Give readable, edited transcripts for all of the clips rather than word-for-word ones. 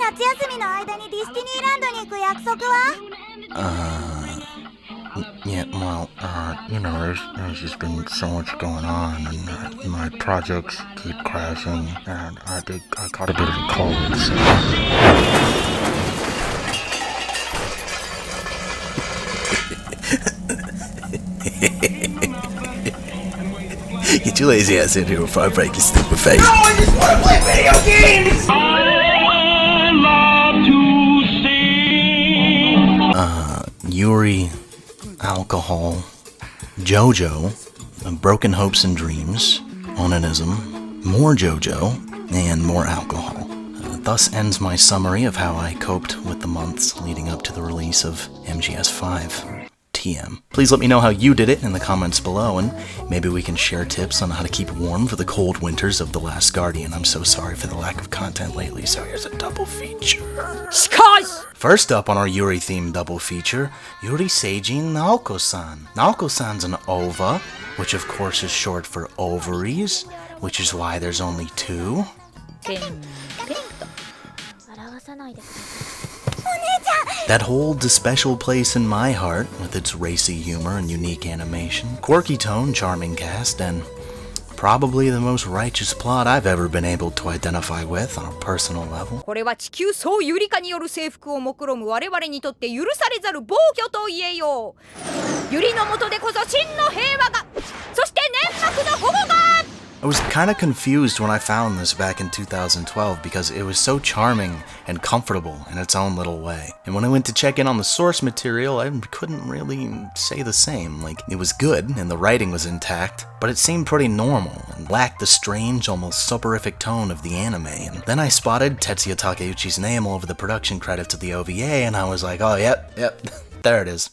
夏休みの間にディスティニーランドに行く約束は？ Yeah, well, there's just been so much going on, and my projects keep crashing, and I caught a bit of a cold, so... Get your lazy ass in here before I break your stupid face. No, I just want to play video games! I love to sing. Yuri, alcohol, JoJo, broken hopes and dreams, onanism, more JoJo, and more alcohol. Thus ends my summary of how I coped with the months leading up to the release of MGS5. TM. Please let me know how you did it in the comments below, and maybe we can share tips on how to keep warm for the cold winters of The Last Guardian. I'm so sorry for the lack of content lately, so here's a double feature. First up on our Yuri-themed double feature, Yuri Seijin Naoko-san. Naoko-san's an OVA, which of course is short for ovaries, which is why there's only 2. That holds a special place in my heart, with its racy humor and unique animation, quirky tone, charming cast, and probably the most righteous plot I've ever been able to identify with on a personal level. これは地球総ユリ化による征服を目論む我々にとって許されざる暴挙と言えよう。ユリの下でこそ真の平和が、そして粘膜の保護が。I was kind of confused when I found this back in 2012 because it was so charming and comfortable in its own little way. And when I went to check in on the source material, I couldn't really say the same. Like, it was good and the writing was intact, but it seemed pretty normal and lacked the strange, almost soporific tone of the anime. And then I spotted Tetsuya Takeuchi's name all over the production credits of the OVA, and I was like, oh, yep. There it is.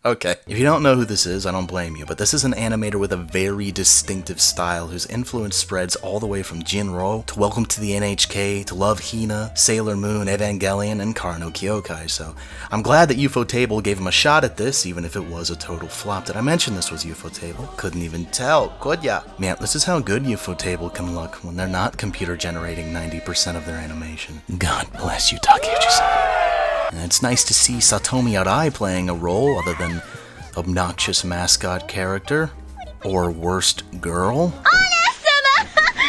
Okay. If you don't know who this is, I don't blame you, but this is an animator with a very distinctive style whose influence spreads all the way from Jinro to Welcome to the NHK to Love Hina, Sailor Moon, Evangelion, and Kara Kyokai, so I'm glad that Ufotable gave him a shot at this, even if it was a total flop. Did I mention this was Ufotable? Couldn't even tell, could ya? Man, this is how good Ufotable can look when they're not computer generating 90% of their animation. God bless you, Takeuchi-san. And it's nice to see Satomi Arai playing a role other than obnoxious mascot character or worst girl.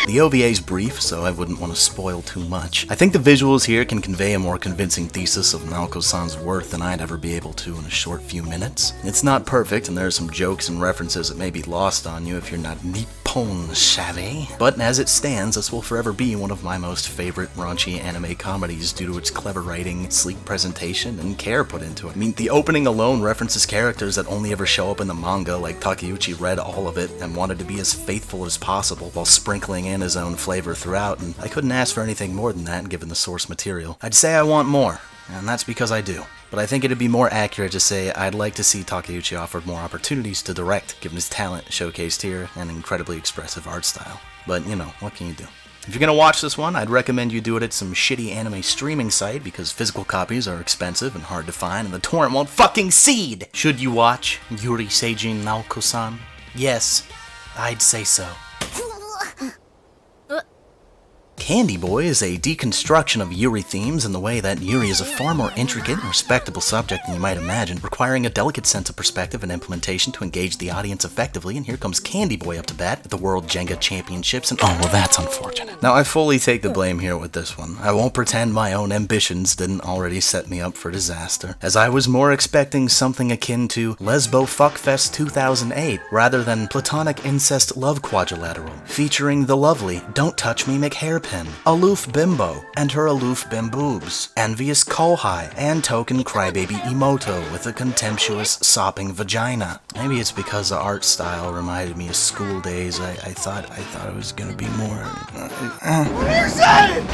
The OVA is brief, so I wouldn't want to spoil too much. I think the visuals here can convey a more convincing thesis of Naoko-san's worth than I'd ever be able to in a short few minutes. It's not perfect, and there are some jokes and references that may be lost on you if you're not Nippon savvy. But as it stands, this will forever be one of my most favorite raunchy anime comedies due to its clever writing, sleek presentation, and care put into it. I mean, the opening alone references characters that only ever show up in the manga, like Takeuchi read all of it and wanted to be as faithful as possible while sprinkling in his own flavor throughout, and I couldn't ask for anything more than that given the source material. I'd say I want more, and that's because I do. But I think it'd be more accurate to say I'd like to see Takeuchi offered more opportunities to direct, given his talent showcased here and incredibly expressive art style. But, you know, what can you do? If you're gonna watch this one, I'd recommend you do it at some shitty anime streaming site because physical copies are expensive and hard to find, and the torrent won't fucking seed! Should you watch Yuri Seijin Naoko-san? Yes, I'd say so. Candy Boy is a deconstruction of Yuri themes in the way that Yuri is a far more intricate and respectable subject than you might imagine, requiring a delicate sense of perspective and implementation to engage the audience effectively, and here comes Candy Boy up to bat at the World Jenga Championships, and oh, well, that's unfortunate. Now, I fully take the blame here with this one. I won't pretend my own ambitions didn't already set me up for disaster, as I was more expecting something akin to Lesbo Fuckfest 2008, rather than Platonic Incest Love Quadrilateral, featuring the lovely Don't Touch Me McHairpin, Aloof Bimbo and her aloof bimboobs, envious Kohai, and token crybaby Emoto with a contemptuous sopping vagina. Maybe it's because the art style reminded me of school days. I thought it was gonna be more. What are you saying?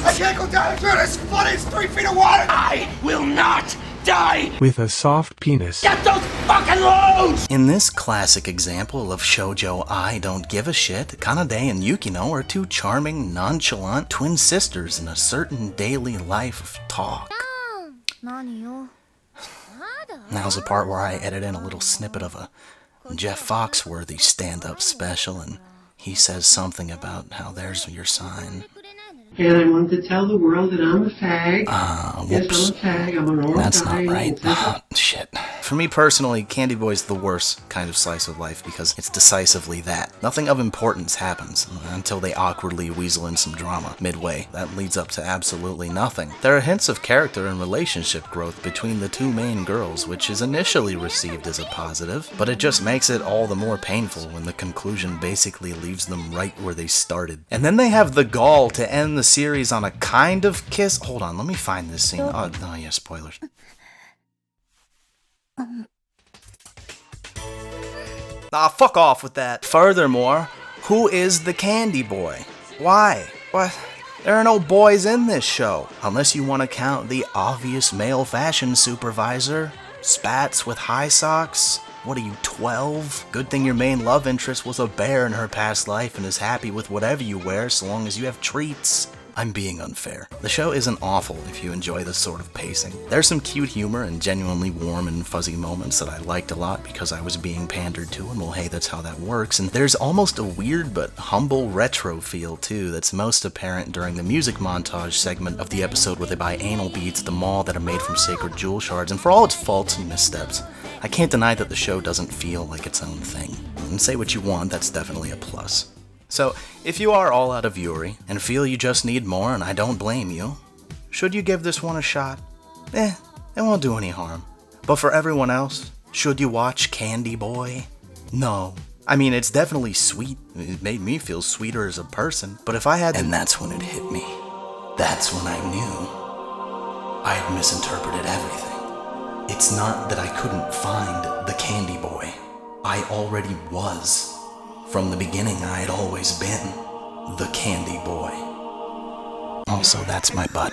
I can't go down into this flood. It's 3 feet of water. I will not die with a soft penis. Get those fucking loads! In this classic example of shoujo I don't give a shit, Kanade and Yukino are two charming, nonchalant twin sisters in a certain daily life of talk. Now's the part where I edit in a little snippet of a Jeff Foxworthy stand-up special, and he says something about how there's your sign. And I wanted to tell the world that I'm a fag. Yes, whoops. I'm a fag. I'm an oral That's not guy. right. Shit. For me personally, Candy Boy's the worst kind of slice of life because it's decisively that. Nothing of importance happens until they awkwardly weasel in some drama midway. That leads up to absolutely nothing. There are hints of character and relationship growth between the two main girls, which is initially received as a positive, but it just makes it all the more painful when the conclusion basically leaves them right where they started. And then they have the gall to end the series on a kind of kiss. Hold on, let me find this scene. Oh yeah, spoilers. Fuck off with that. Furthermore, who is the Candy Boy? Why? What? There are no boys in this show, unless you want to count the obvious male fashion supervisor. Spats with high socks? What are you, 12? Good thing your main love interest was a bear in her past life and is happy with whatever you wear so long as you have treats. I'm being unfair. The show isn't awful if you enjoy this sort of pacing. There's some cute humor and genuinely warm and fuzzy moments that I liked a lot because I was being pandered to, and well, hey, that's how that works. And there's almost a weird but humble retro feel too that's most apparent during the music montage segment of the episode where they buy anal beads at the mall that are made from sacred jewel shards. And for all its faults and missteps, I can't deny that the show doesn't feel like its own thing. And say what you want, that's definitely a plus. So, if you are all out of Yuri, and feel you just need more, and I don't blame you, should you give this one a shot? It won't do any harm. But for everyone else, should you watch Candy Boy? No. I mean, it's definitely sweet. It made me feel sweeter as a person, but if I had to... And that's when it hit me. That's when I knew I had misinterpreted everything. It's not that I couldn't find the Candy Boy. I already was. From the beginning, I had always been the Candy Boy. Also, that's my butt.